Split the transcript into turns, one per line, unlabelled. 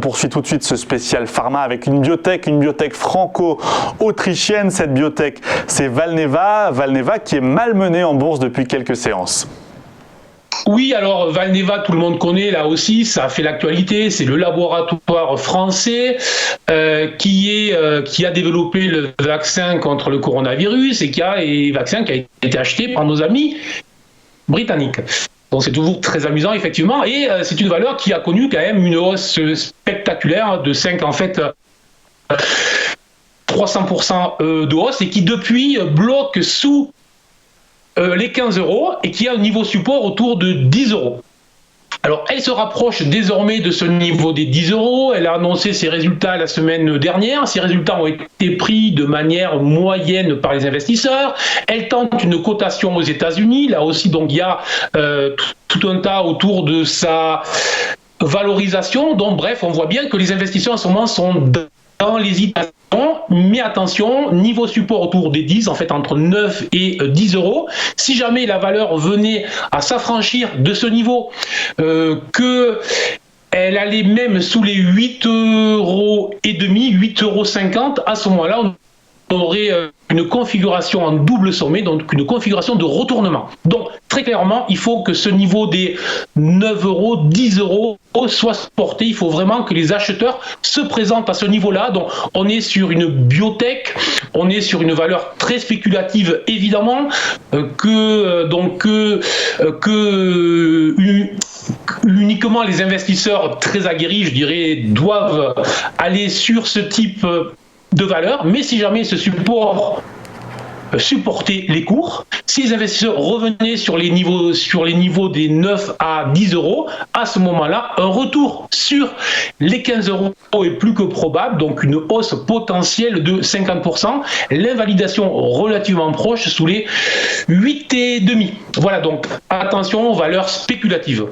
poursuit tout de suite ce spécial pharma avec une biotech franco-autrichienne. Cette biotech, c'est Valneva qui est malmenée en bourse depuis quelques séances.
Oui, alors Valneva, tout le monde connaît, là aussi, ça a fait l'actualité. C'est le laboratoire français qui a développé le vaccin contre le coronavirus et vaccin qui a été acheté par nos amis britanniques. Donc c'est toujours très amusant, effectivement, et c'est une valeur qui a connu quand même une hausse spectaculaire de 300% de hausse, et qui depuis bloque sous les 15 € et qui a un niveau support autour de 10 €. Alors, elle se rapproche désormais de ce niveau des 10 €. Elle a annoncé ses résultats la semaine dernière. Ces résultats ont été pris de manière moyenne par les investisseurs. Elle tente une cotation aux États-Unis. Là aussi, donc, il y a tout un tas autour de sa valorisation. Donc, bref, on voit bien que les investisseurs en ce moment sont dans l'hésitation. Mais attention, niveau support autour des 10, en fait entre 9 et 10 €. Si jamais la valeur venait à s'affranchir de ce niveau, que elle allait même sous les 8,5 €, 8,50 €, à ce moment-là, on aurait une configuration en double sommet, donc une configuration de retournement. Donc, très clairement, il faut que ce niveau des 9 €, 10 € soit supporté. Il faut vraiment que les acheteurs se présentent à ce niveau-là. Donc, on est sur une biotech, on est sur une valeur très spéculative, évidemment, uniquement les investisseurs très aguerris, je dirais, doivent aller sur ce type de valeur. Mais si jamais ce support supporter les cours, si les investisseurs revenaient sur les niveaux des 9 à 10 €, à ce moment-là, un retour sur les 15 € est plus que probable, donc une hausse potentielle de 50%, l'invalidation relativement proche sous les 8,5 €. Voilà, donc attention aux valeurs spéculatives.